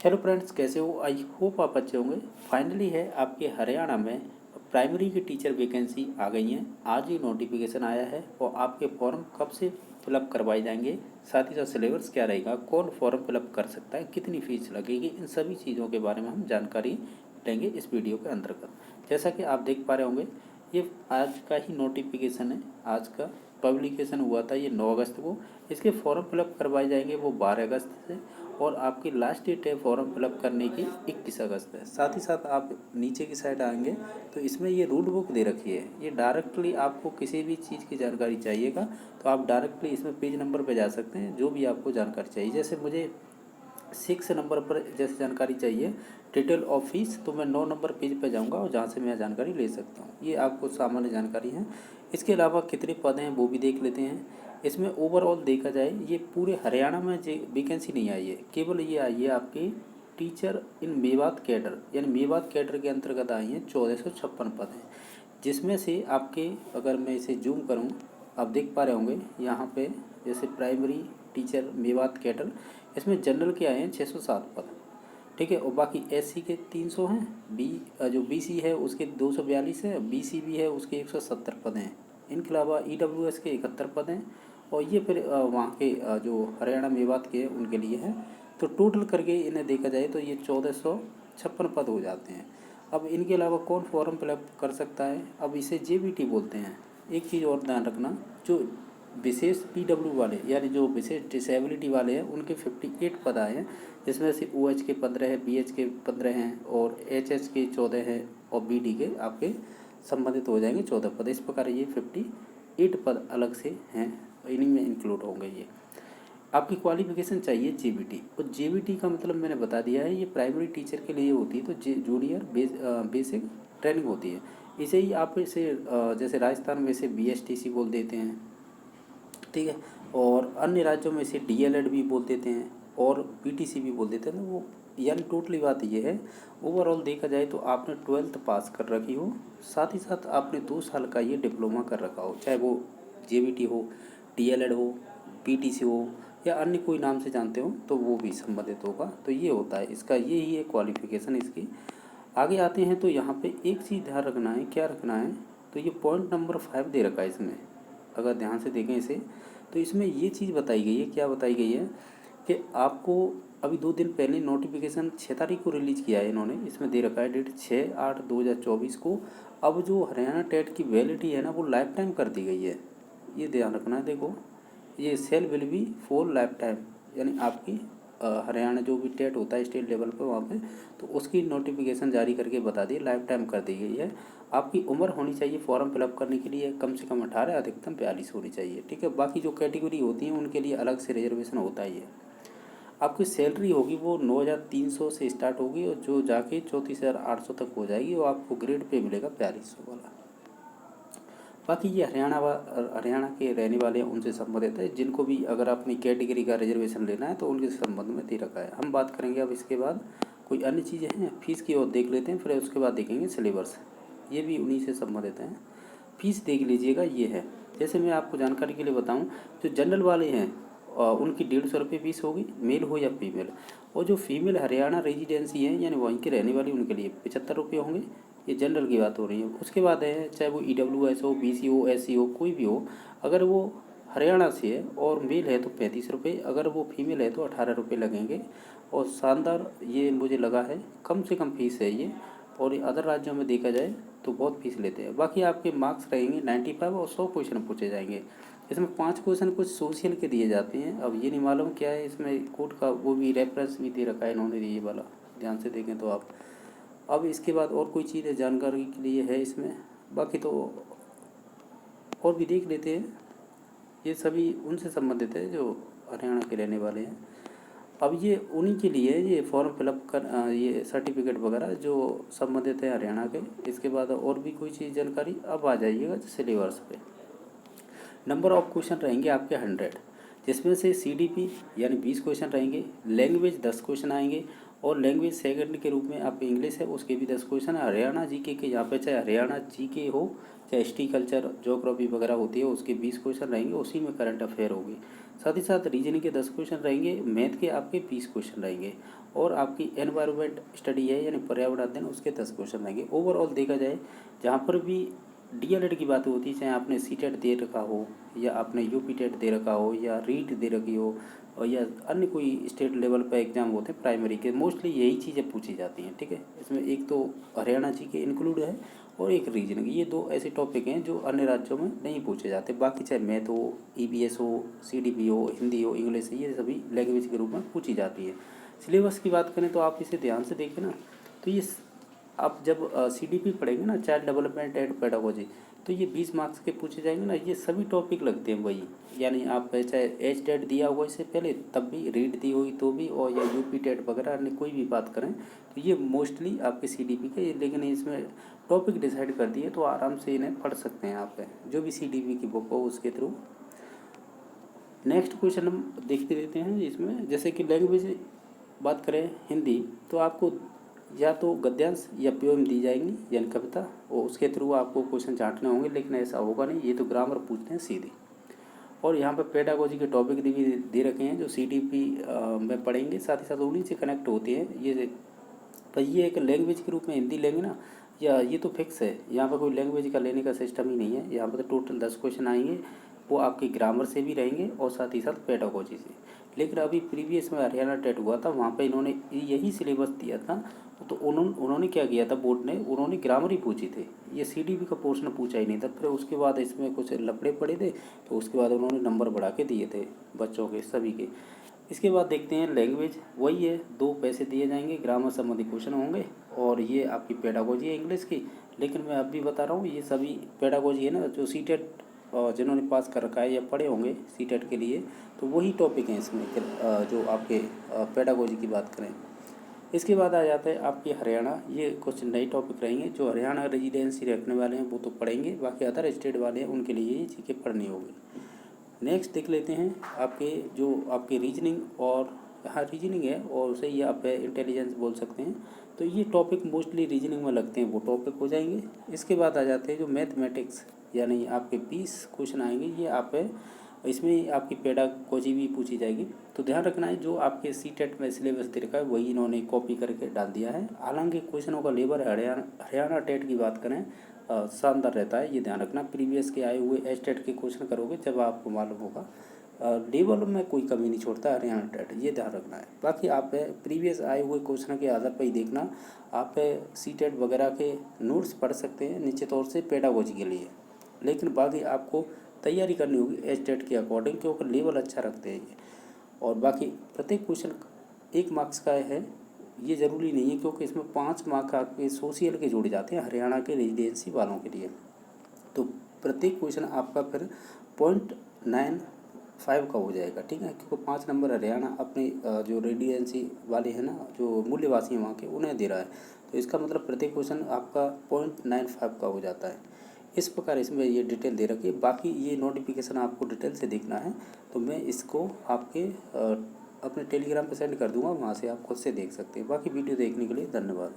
Hello friends, कैसे हो? I hope आप अच्छे होंगे। फाइनली है आपके हरियाणा में प्राइमरी की टीचर वैकेंसी आ गई हैं। आज ही नोटिफिकेशन आया है और आपके फॉर्म कब से फिलअप करवाए जाएंगे, साथ ही साथ सिलेबस क्या रहेगा, कौन फॉर्म फिलअप कर सकता है, कितनी फीस लगेगी, इन सभी चीज़ों के बारे में हम जानकारी लेंगे इस वीडियो के अंतर्गत। जैसा कि आप देख पा रहे होंगे, ये आज का ही नोटिफिकेशन है। आज का पब्लिकेशन हुआ था ये 9 अगस्त को। इसके फॉर्म फिलअप करवाए जाएंगे वो 12 अगस्त से, और आपकी लास्ट डेट है फॉर्म फिलअप करने की 21 अगस्त है। साथ ही साथ आप नीचे की साइड आएंगे तो इसमें ये रूल बुक दे रखी है। ये डायरेक्टली आपको किसी भी चीज़ की जानकारी चाहिएगा तो आप डायरेक्टली इसमें पेज नंबर पे जा सकते हैं, जो भी आपको जानकारी चाहिए। जैसे मुझे 6 नंबर पर जैसे जानकारी चाहिए डिटेल ऑफ फीस, तो मैं 9 नंबर पेज पर जाऊंगा और जहाँ से मैं जानकारी ले सकता हूँ। ये आपको सामान्य जानकारी है। इसके अलावा कितने पद हैं वो भी देख लेते हैं। इसमें ओवरऑल देखा जाए ये पूरे हरियाणा में वैकेंसी नहीं आई है, केवल ये आई है आपकी टीचर इन मेवात कैडर, यानी मेवात कैडर के अंतर्गत आई हैं 1456 पद हैं। जिसमें से आपके, अगर मैं इसे जूम करूं, आप देख पा रहे होंगे यहाँ पे जैसे प्राइमरी टीचर मेवात कैडर, इसमें जनरल के आए हैं 607 पद। ठीक है, और बाकी एससी के 300 हैं, जो बीसी है उसके 242 है, बीसी भी है उसके 170 पद हैं। इनके अलावा ईडब्ल्यूएस के 71 पद हैं, और ये फिर वहाँ के जो हरियाणा मेवात के हैं उनके लिए है। तो टोटल करके इन्हें देखा जाए तो ये 1456 पद हो जाते हैं। अब इनके अलावा कौन फॉर्म फिलअप कर सकता है? अब इसे जेबीटी बोलते हैं। एक चीज़ और ध्यान रखना, जो विशेष पीडब्ल्यू वाले यानी जो विशेष डिसेबिलिटी वाले हैं उनके 58 पद आए हैं, जिसमें से ओएच के 15 हैं, बीएच के 15 हैं, और एचएच के 14 हैं, और बीडी के आपके संबंधित हो जाएंगे 14 पद। इस प्रकार ये 58 पद अलग से हैं, इन्हीं में इंक्लूड होंगे। ये आपकी क्वालिफिकेशन चाहिए जेबीटी, और जेबीटी का मतलब मैंने बता दिया है, ये प्राइमरी टीचर के लिए होती है। तो जूनियर बेसिक ट्रेनिंग होती है। इसे ही आप इसे जैसे राजस्थान में इसे बीएसटीसी बोल देते हैं, ठीक है, और अन्य राज्यों में इसे डीएलएड भी बोल देते हैं और पीटीसी भी बोल देते हैं। तो वो यानी टोटली बात ये है, ओवरऑल देखा जाए तो आपने 12th पास कर रखी हो, साथ ही साथ आपने 2 साल का ये डिप्लोमा कर रखा हो, चाहे वो जेबीटी हो, डीएलएड हो, पीटीसी हो, या अन्य कोई नाम से जानते हो तो वो भी संबंधित होगा। तो ये होता है इसका, ये ही है क्वालिफिकेशन इसकी। आगे आते हैं तो यहाँ पे एक चीज़ ध्यान रखना है, क्या रखना है, तो ये पॉइंट नंबर 5 दे रखा है इसमें। अगर ध्यान से देखें इसे तो इसमें ये चीज़ बताई गई है, क्या बताई गई है कि आपको अभी 2 दिन पहले नोटिफिकेशन 6 तारीख को रिलीज़ किया है इन्होंने। इसमें दे रखा है डेट 6/8/2024 को। अब जो हरियाणा टेट की वैलिडिटी है ना, वो लाइफ टाइम कर दी गई है। ये ध्यान रखना है। देखो, ये sale will be for lifetime, यानी आपकी हरियाणा जो भी टेट होता है स्टेट लेवल पर वहाँ पे, तो उसकी नोटिफिकेशन जारी करके बता दी, लाइफ टाइम कर दी गई है। आपकी उम्र होनी चाहिए फॉर्म फिलअप करने के लिए कम से कम 18, अधिकतम 42 होनी चाहिए। ठीक है, बाकी जो कैटेगरी होती है उनके लिए अलग से रिजर्वेशन होता ही है। आपकी सैलरी होगी वो 9,300 से स्टार्ट होगी, और जो जाके 34,800 तक हो जाएगी, वो आपको ग्रेड पे मिलेगा 4200 वाला। बाकी ये हरियाणा के रहने वाले हैं उनसे संबंधित है। जिनको भी अगर अपनी कैटेगरी का रिजर्वेशन लेना है तो उनके संबंध में दे रखा है। हम बात करेंगे अब इसके बाद कोई अन्य चीज़ें हैं, फीस की ओर देख लेते हैं, फिर उसके बाद देखेंगे सिलेबस, ये भी उन्हीं से संबंधित हैं। फीस देख लीजिएगा, ये है। जैसे मैं आपको जानकारी के लिए बताऊं, जो जनरल वाले हैं उनकी 150 रुपये फीस होगी, मेल हो या फीमेल। और जो फीमेल हरियाणा रेजिडेंसी है यानी वहीं के रहने वाली, उनके लिए 75 रुपये होंगे। ये जनरल की बात हो रही है। उसके बाद है, चाहे वो ईडब्ल्यूएस हो, बीसी हो, एससी हो, कोई भी हो, अगर वो हरियाणा से है और मेल है तो 35 रुपये, अगर वो फीमेल है तो 18 रुपये लगेंगे। और शानदार ये मुझे लगा है, कम से कम फीस है ये। और अदर राज्यों में देखा जाए तो बहुत फीस लेते हैं। बाकी आपके मार्क्स रहेंगे 95 और 100 क्वेश्चन पूछे जाएंगे। इसमें 5 क्वेश्चन कुछ सोशल के दिए जाते हैं। अब ये नहीं मालूम क्या है इसमें कोर्ट का, वो भी रेफरेंस भी दे रखा है इन्होंने, ये वाला ध्यान से देखें तो आप। अब इसके बाद और कोई चीज़ है जानकारी के लिए है इसमें, बाकी तो और भी देख लेते हैं। ये सभी उनसे संबंधित है जो हरियाणा के रहने वाले हैं। अब ये उन्हीं के लिए ये फॉर्म फिलअप कर ये सर्टिफिकेट वगैरह जो संबंधित है हरियाणा के। इसके बाद और भी कोई चीज़ जानकारी अब आ जाइएगा सिलेबस पे। नंबर ऑफ क्वेश्चन रहेंगे आपके 100। जिसमें से CDP यानी 20 क्वेश्चन रहेंगे, लैंग्वेज 10 क्वेश्चन आएंगे और लैंग्वेज सेकंड के रूप में आप इंग्लिश है उसके भी 10 क्वेश्चन है। हरियाणा जीके के यहाँ पे चाहे हरियाणा जीके हो चाहे हिस्ट्री कल्चर ज्योग्राफी वगैरह होती है उसके 20 क्वेश्चन रहेंगे, उसी में करंट अफेयर होगी। साथ ही साथ रीजनिंग के 10 क्वेश्चन रहेंगे, मैथ के आपके 20 क्वेश्चन रहेंगे और आपकी एनवायरमेंट स्टडी है यानी पर्यावरण अध्ययन उसके 10 क्वेश्चन रहेंगे। ओवरऑल देखा जाए जहाँ पर भी DLED की बात होती है, चाहे आपने CTET दे रखा हो या आपने UP TET दे रखा हो या रीट दे रखी हो और या अन्य कोई स्टेट लेवल पर एग्जाम होते हैं प्राइमरी के, मोस्टली यही चीज़ें पूछी जाती हैं। ठीक है, इसमें एक तो हरियाणा जी के इंक्लूड है और एक रीजनिंग, ये दो ऐसे टॉपिक हैं जो अन्य राज्यों में नहीं पूछे जाते। बाकी चाहे मैथ हो, EVS हो, CDP हो, हिंदी हो, इंग्लिश, ये सभी लैंग्वेज के रूप में पूछी जाती है। सिलेबस की बात करें तो आप इसे ध्यान से देखें ना, तो ये आप जब CDP पढ़ेंगे ना, चाइल्ड डेवलपमेंट एंड पेडागोजी, तो ये 20 मार्क्स के पूछे जाएंगे ना, ये सभी टॉपिक लगते हैं वही। यानी आप चाहे HTET दिया हुआ इससे पहले तब भी, रीट दी हुई तो भी, और या UP TET वगैरह अन्य कोई भी बात करें तो ये मोस्टली आपके CDP के, लेकिन इसमें टॉपिक डिसाइड कर दिए तो आराम से इन्हें पढ़ सकते हैं आप, जो भी CDP की बुक हो उसके थ्रू। नेक्स्ट क्वेश्चन हम देखते रहते हैं इसमें, जैसे कि लैंग्वेज बात करें हिंदी, तो आपको या तो गद्यांश या पोएम दी जाएंगी यानी कविता, और उसके थ्रू आपको क्वेश्चन छांटने होंगे, लेकिन ऐसा होगा नहीं, ये तो ग्रामर पूछते हैं सीधे। और यहाँ पर पेडागोजी के टॉपिक भी दे रखे हैं जो CDP में पढ़ेंगे, साथ ही साथ उन्हीं से कनेक्ट होते हैं ये। पर ये एक लैंग्वेज के रूप में हिंदी लेंगे ना, या ये तो फिक्स है, यहाँ पर कोई लैंग्वेज का लेने का सिस्टम ही नहीं है। यहाँ पर तो टोटल 10 क्वेश्चन आएंगे, वो आपके ग्रामर से भी रहेंगे और साथ ही साथ पेडागोजी से। लेकिन अभी प्रीवियस में हरियाणा टेट हुआ था, वहाँ पे इन्होंने यही सिलेबस दिया था, तो उन्होंने क्या किया था बोर्ड ने, उन्होंने ग्रामर ही पूछी थे, ये CDP का पोर्शन पूछा ही नहीं था। फिर उसके बाद इसमें कुछ लफड़े पड़े थे, तो उसके बाद उन्होंने नंबर बढ़ा के दिए थे बच्चों के सभी के। इसके बाद देखते हैं लैंग्वेज, वही है, 2 पैसे दिए जाएंगे, ग्रामर संबंधी क्वेश्चन होंगे और ये आपकी पेडागोजी है इंग्लिश की। लेकिन मैं अभी बता रहा हूँ ये सभी पेडागोजी है ना, जो CTET जिन्होंने पास कर रखा है या पढ़े होंगे CTET के लिए, तो वही टॉपिक हैं इसमें जो आपके पेडागोजी की बात करें। इसके बाद आ जाता है आपके हरियाणा, ये कुछ नए टॉपिक रहेंगे, जो हरियाणा रेजिडेंसी रखने वाले हैं वो तो पढ़ेंगे, बाकी अदर स्टेट वाले हैं उनके लिए ये चीज़ें पढ़नी होगी। नेक्स्ट देख लेते हैं आपके जो आपके रीजनिंग, और हाँ रीजनिंग है और उसे ये आप इंटेलिजेंस बोल सकते हैं, तो ये टॉपिक मोस्टली रीजनिंग में लगते हैं, वो टॉपिक हो जाएंगे। इसके बाद आ जाते हैं जो मैथमेटिक्स, यानी आपके 20 क्वेश्चन आएंगे, ये आप इसमें आपकी पेडागोजी भी पूछी जाएगी। तो ध्यान रखना है जो आपके CTET में सिलेबस दे रखा है वही इन्होंने कॉपी करके डाल दिया है। हालांकि क्वेश्चनों का लेवल हरियाणा टेट की बात करें शानदार रहता है, ये ध्यान रखना। प्रीवियस के आए हुए HTET के क्वेश्चन करोगे जब आपको मालूम होगा, लेवल में कोई कमी नहीं छोड़ता हरियाणा टेट, ये ध्यान रखना है। बाकी आप प्रीवियस आए हुए क्वेश्चन के आधार पर ही देखना, आप CTET वगैरह के नोट्स पढ़ सकते हैं निश्चित तौर से पेडागोजी के लिए, लेकिन बाकी आपको तैयारी करनी होगी HTET के अकॉर्डिंग, क्योंकि लेवल अच्छा रखते हैं ये। और बाकी प्रत्येक क्वेश्चन 1 मार्क्स का है, ये ज़रूरी नहीं है, क्योंकि इसमें 5 मार्क आपके सोशल के जोड़े जाते हैं हरियाणा के रेजिडेंसी वालों के लिए। तो प्रत्येक क्वेश्चन आपका फिर 0.95 का हो जाएगा, ठीक है, क्योंकि 5 नंबर हरियाणा अपने जो रेजिडेंसी वाले हैं ना, जो मूल्यवासी हैं वहाँ के, उन्हें दे रहा है। तो इसका मतलब प्रत्येक क्वेश्चन आपका 0.95 का हो जाता है। इस प्रकार इसमें ये डिटेल दे रखी है। बाकी ये नोटिफिकेशन आपको डिटेल से देखना है तो मैं इसको आपके अपने टेलीग्राम पे सेंड कर दूंगा, वहाँ से आप खुद से देख सकते हैं। बाकी वीडियो देखने के लिए धन्यवाद।